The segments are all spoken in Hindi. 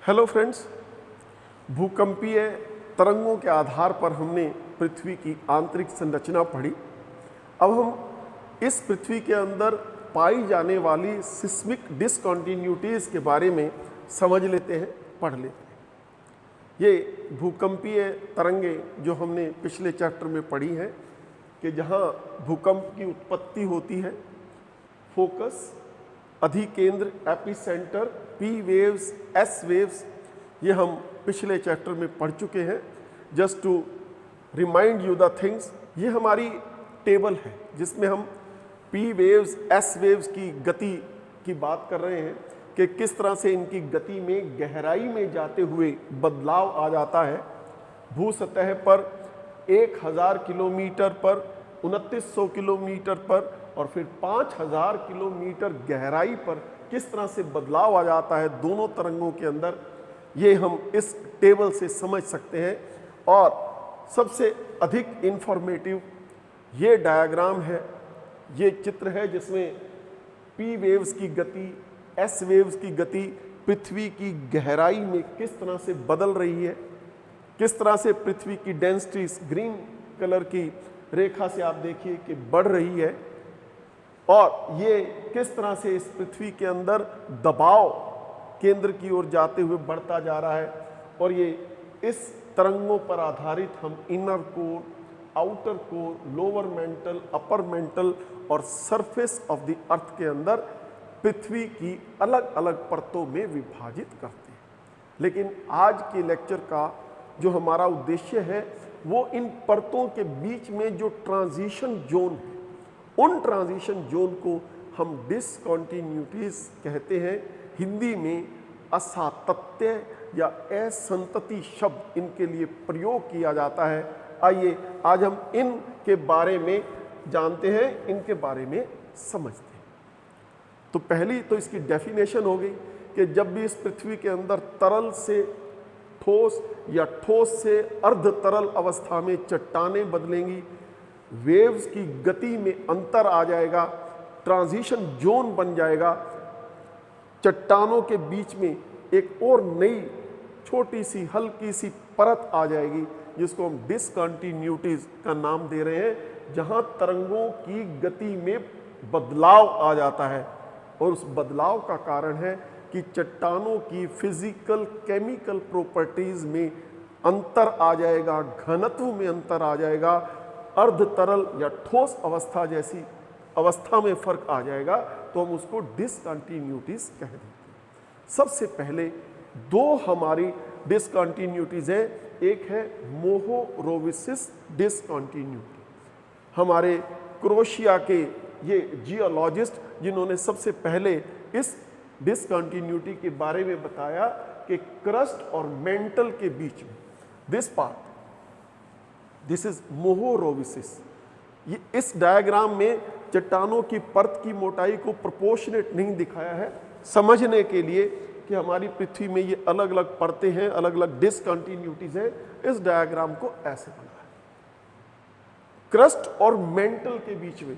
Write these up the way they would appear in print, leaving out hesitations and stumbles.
हेलो फ्रेंड्स, भूकंपीय तरंगों के आधार पर हमने पृथ्वी की आंतरिक संरचना पढ़ी। अब हम इस पृथ्वी के अंदर पाई जाने वाली सिस्मिक डिसकंटिन्यूटीज के बारे में समझ लेते हैं, पढ़ लेते हैं। ये भूकंपीय तरंगे जो हमने पिछले चैप्टर में पढ़ी हैं कि जहाँ भूकंप की उत्पत्ति होती है, फोकस, अधिकेंद्र, epicentre, P waves, S waves, ये हम पिछले चैप्टर में पढ़ चुके हैं। Just to remind you the things, ये हमारी टेबल है जिसमें हम पी वेव्स, एस वेव्स की गति की बात कर रहे हैं कि किस तरह से इनकी गति में गहराई में जाते हुए बदलाव आ जाता है। भू सतह पर 1000 किलोमीटर पर, 2900 किलोमीटर पर और फिर 5000 किलोमीटर गहराई पर किस तरह से बदलाव आ जाता है दोनों तरंगों के अंदर, ये हम इस टेबल से समझ सकते हैं। और सबसे अधिक इंफॉर्मेटिव ये डायग्राम है, ये चित्र है जिसमें पी वेव्स की गति, एस वेव्स की गति पृथ्वी की गहराई में किस तरह से बदल रही है, किस तरह से पृथ्वी की डेंसिटी ग्रीन कलर की रेखा से आप देखिए कि बढ़ रही है और ये किस तरह से इस पृथ्वी के अंदर दबाव केंद्र की ओर जाते हुए बढ़ता जा रहा है। और ये इस तरंगों पर आधारित हम inner core, outer core, lower mental, upper mantle और सरफेस ऑफ द अर्थ के अंदर पृथ्वी की अलग अलग परतों में विभाजित करते हैं। लेकिन आज के लेक्चर का जो हमारा उद्देश्य है वो इन परतों के बीच में जो ट्रांजिशन जोन है, उन ट्रांजिशन जोन को हम डिसकंटिन्यूटीज कहते हैं। हिंदी में असातत्य या असंतति शब्द इनके लिए प्रयोग किया जाता है। आइए आज हम इनके बारे में जानते हैं, इनके बारे में समझते हैं। तो पहली तो इसकी डेफिनेशन हो गई कि जब भी इस पृथ्वी के अंदर तरल से ठोस या ठोस से अर्ध तरल अवस्था में चट्टानें बदलेंगी, वेव्स की गति में अंतर आ जाएगा, ट्रांजिशन जोन बन जाएगा, चट्टानों के बीच में एक और नई छोटी सी हल्की सी परत आ जाएगी जिसको हम डिसकंटिन्यूटीज का नाम दे रहे हैं, जहां तरंगों की गति में बदलाव आ जाता है। और उस बदलाव का कारण है कि चट्टानों की फिजिकल केमिकल प्रॉपर्टीज में अंतर आ जाएगा, घनत्व में अंतर आ जाएगा, अर्ध तरल या ठोस अवस्था जैसी अवस्था में फर्क आ जाएगा, तो हम उसको डिसकंटिन्यूटीज कह देते हैं। सबसे पहले दो हमारी डिसकंटिन्यूटीज है, एक है मोहोरोविसिस डिसकंटिन्यूटी। हमारे क्रोएशिया के ये जियोलॉजिस्ट जिन्होंने सबसे पहले इस डिसकंटिन्यूटी के बारे में बताया कि क्रस्ट और मेंटल के बीच में दिस पार्ट, दिस इज मोहोरोविसिस। ये इस डायग्राम में चट्टानों की परत की मोटाई को प्रोपोर्शनेट नहीं दिखाया है, समझने के लिए कि हमारी पृथ्वी में ये अलग अलग परतें हैं, अलग अलग डिसकंटिन्यूटीज हैं। इस डायग्राम को ऐसे बना है। क्रस्ट और मेंटल के बीच में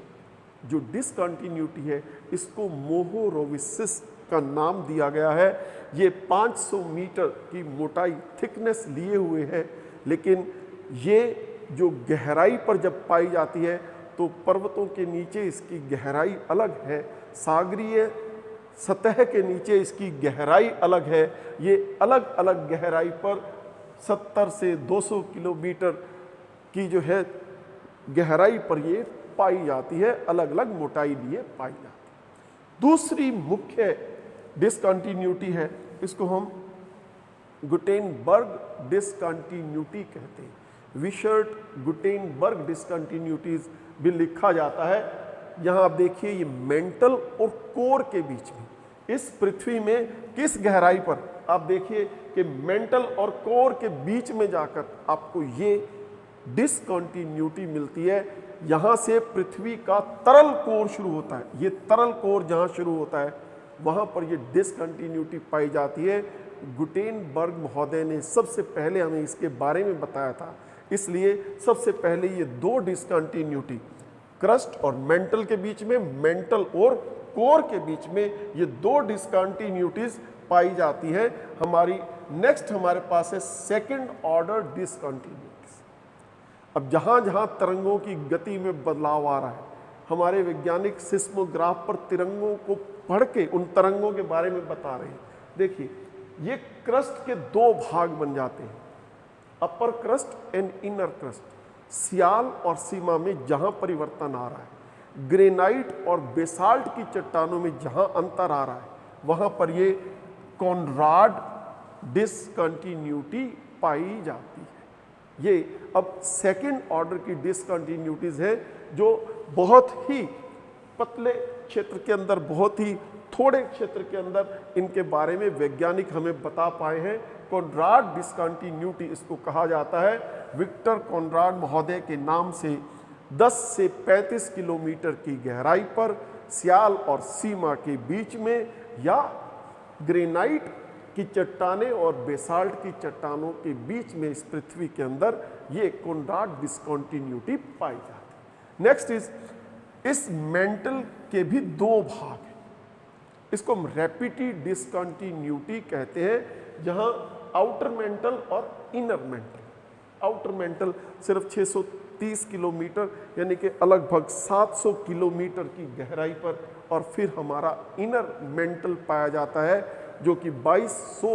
जो डिसकंटिन्यूटी है, इसको मोहोरोविसिस का नाम दिया गया है। ये 500 मीटर की मोटाई, थिकनेस लिए हुए है, लेकिन ये जो गहराई पर जब पाई जाती है तो पर्वतों के नीचे इसकी गहराई अलग है, सागरीय सतह के नीचे इसकी गहराई अलग है। ये अलग अलग गहराई पर 70 से 200 किलोमीटर की जो है गहराई पर ये पाई जाती है, अलग अलग मोटाई लिए पाई जाती है। दूसरी मुख्य डिसकंटिन्यूटी है, इसको हम गुटेनबर्ग डिसकंटिन्यूटी कहते हैं। विशर्ट गुटेनबर्ग डिसकंटिन्यूटीज भी लिखा जाता है। यहाँ आप देखिए ये मेंटल और कोर के बीच में, इस पृथ्वी में किस गहराई पर, आप देखिए कि मेंटल और कोर के बीच में जाकर आपको ये डिसकंटिन्यूटी मिलती है। यहाँ से पृथ्वी का तरल कोर शुरू होता है, ये तरल कोर जहाँ शुरू होता है वहाँ पर ये डिसकंटिन्यूटी पाई जाती है। गुटेनबर्ग महोदय ने सबसे पहले हमें इसके बारे में बताया था, इसलिए सबसे पहले ये दो डिसकंटिन्यूटी क्रस्ट और मेंटल के बीच में, मेंटल और कोर के बीच में ये दो डिसकंटिन्यूटीज पाई जाती है। हमारी नेक्स्ट हमारे पास है सेकंड ऑर्डर डिसकंटिन्यूटीज। अब जहाँ जहाँ तरंगों की गति में बदलाव आ रहा है, हमारे वैज्ञानिक सिस्मोग्राफ पर तिरंगों को पढ़ के उन तरंगों के बारे में बता रहे हैं। देखिए, ये क्रस्ट के दो भाग बन जाते हैं, अपर क्रस्ट एंड इनर क्रस्ट। सियाल और सीमा में जहाँ परिवर्तन आ रहा है, ग्रेनाइट और बेसाल्ट की चट्टानों में जहाँ अंतर आ रहा है, वहाँ पर ये कॉनराड डिसकंटिन्यूटी पाई जाती है। ये अब सेकंड ऑर्डर की डिसकंटिन्यूटीज है, जो बहुत ही पतले क्षेत्र के अंदर, बहुत ही थोड़े क्षेत्र के अंदर इनके बारे में वैज्ञानिक हमें बता पाए हैं। कॉनराड डिसकंटिन्यूटी इसको कहा जाता है। विक्टर कॉनराड महोदय के नाम से 10 से 35 किलोमीटर की गहराई पर सियाल और सीमा के बीच में, या ग्रेनाइट की चट्टानें और बेसाल्ट की चट्टानों के बीच में इस पृथ्वी के अंदर ये कॉनराड डिसकंटिन्यूटी पाई जाती है। नेक्स्ट इज, इस मेंटल के भी दो भाग हैं। इसको हम रैपिड डिसकंटिन्यूटी कहते हैं, जहां आउटर मेंटल और इनर मेंटल। आउटर मेंटल सिर्फ 630 किलोमीटर यानी कि लगभग 700 किलोमीटर की गहराई पर, और फिर हमारा इनर मेंटल पाया जाता है जो कि 2200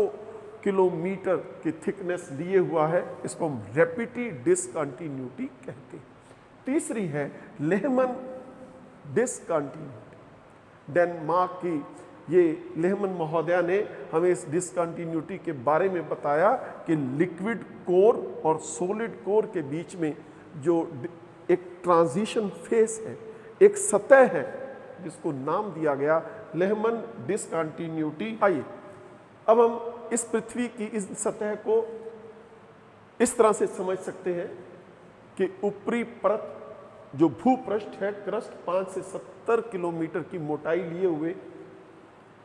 किलोमीटर की थिकनेस लिए हुआ है। इसको हम रैपिड डिसकंटिन्यूटी कहते हैं। तीसरी है लेहमन डिसकंटिन्यूटी। डेनमार्क की ये लेहमन महोदया ने हमें इस डिसकंटिन्यूटी के बारे में बताया कि लिक्विड कोर और सॉलिड कोर के बीच में जो एक ट्रांजिशन फेस है, एक सतह है, जिसको नाम दिया गया लेहमन डिसकंटिन्यूटी। आइए अब हम इस पृथ्वी की इस सतह को इस तरह से समझ सकते हैं कि ऊपरी परत जो भूपृष्ठ है, क्रस्ट 5 से 70 किलोमीटर की मोटाई लिए हुए,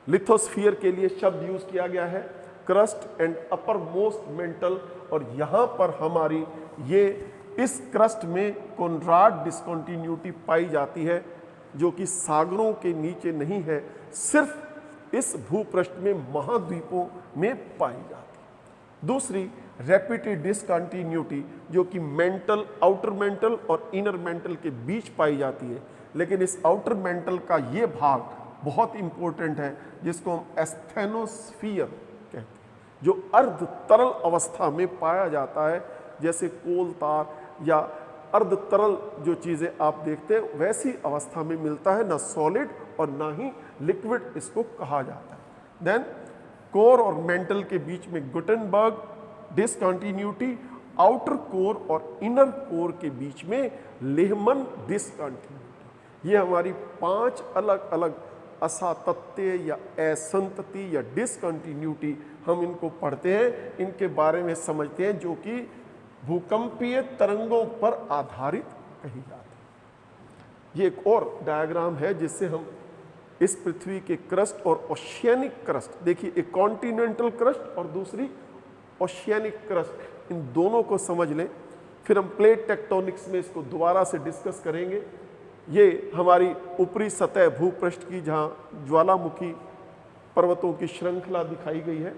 लिथोस्फीयर के लिए शब्द यूज किया गया है, crust and upper most mental. और यहाँ पर हमारी ये इस क्रस्ट में कॉनराड डिसकंटिन्यूटी पाई जाती है, जो कि सागरों के नीचे नहीं है, सिर्फ इस भूपृष्ठ में महाद्वीपों में पाई जाती है। दूसरी रैपिड डिसकंटिन्यूटी, जो कि मेंटल, आउटर मेंटल और इनर मेंटल के बीच पाई जाती है, लेकिन इस आउटर मेंटल का ये भाग बहुत इंपॉर्टेंट है, जिसको हम एस्थेनोस्फीयर कहते हैं, जो अर्ध तरल अवस्था में पाया जाता है, जैसे कोल तार या अर्ध तरल जो चीज़ें आप देखते हैं वैसी अवस्था में मिलता है, ना सॉलिड और ना ही लिक्विड इसको कहा जाता है। देन कोर और मेंटल के बीच में गुटेनबर्ग डिसकंटिन्यूटी, आउटर कोर और इनर कोर के बीच में लेहमन डिसकंटिन्यूटी। ये हमारी 5 अलग अलग असातत्य या असंतति या डिसकंटिन्यूटी हम इनको पढ़ते हैं, इनके बारे में समझते हैं, जो कि भूकंपीय तरंगों पर आधारित कही जाती है। ये एक और डायग्राम है जिससे हम इस पृथ्वी के क्रस्ट और ओशियनिक क्रस्ट, देखिए एक कॉन्टिनेंटल क्रस्ट और दूसरी ओशियनिक क्रस्ट, इन दोनों को समझ लें, फिर हम प्लेट टेक्टोनिक्स में इसको दोबारा से डिस्कस करेंगे। ये हमारी ऊपरी सतह भूपृष्ठ की, जहाँ ज्वालामुखी पर्वतों की श्रृंखला दिखाई गई है,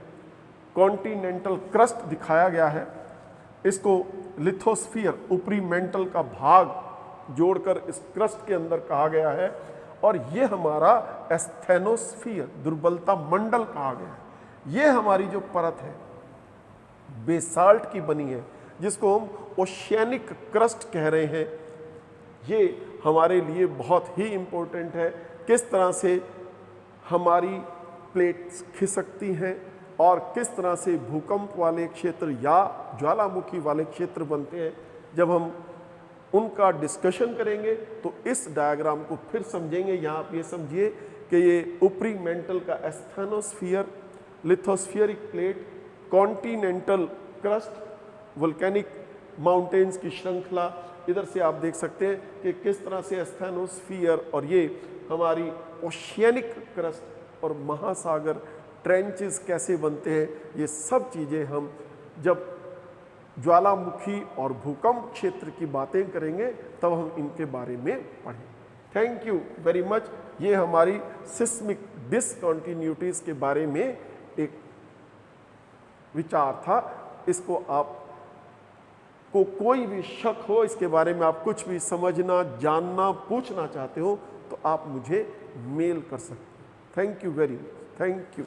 कॉन्टिनेंटल क्रस्ट दिखाया गया है, इसको लिथोस्फीयर ऊपरी मेंटल का भाग जोड़कर इस क्रस्ट के अंदर कहा गया है, और ये हमारा एस्थेनोस्फीयर दुर्बलता मंडल कहा गया है। ये हमारी जो परत है बेसाल्ट की बनी है, जिसको हम ओशियनिक क्रस्ट कह रहे हैं, ये हमारे लिए बहुत ही इम्पोर्टेंट है। किस तरह से हमारी प्लेट्स खिसकती हैं और किस तरह से भूकंप वाले क्षेत्र या ज्वालामुखी वाले क्षेत्र बनते हैं, जब हम उनका डिस्कशन करेंगे तो इस डायग्राम को फिर समझेंगे। यहाँ आप ये समझिए कि ये ऊपरी मेंटल का asthenosphere, lithospheric plate, continental crust, volcanic mountains की श्रृंखला, इधर से आप देख सकते हैं कि किस तरह से एस्थेनोस्फीयर और ये हमारी ओशियनिक क्रस्ट और महासागर ट्रेंचेस कैसे बनते हैं। ये सब चीज़ें हम जब ज्वालामुखी और भूकंप क्षेत्र की बातें करेंगे तब हम इनके बारे में पढ़ें। Thank you very much. ये हमारी सिस्मिक डिसकंटिन्यूटीज़ के बारे में एक विचार था। इसको आप को कोई भी शक हो, इसके बारे में आप कुछ भी समझना, जानना, पूछना चाहते हो तो आप मुझे मेल कर सकते हैं। Thank you very much. Thank you.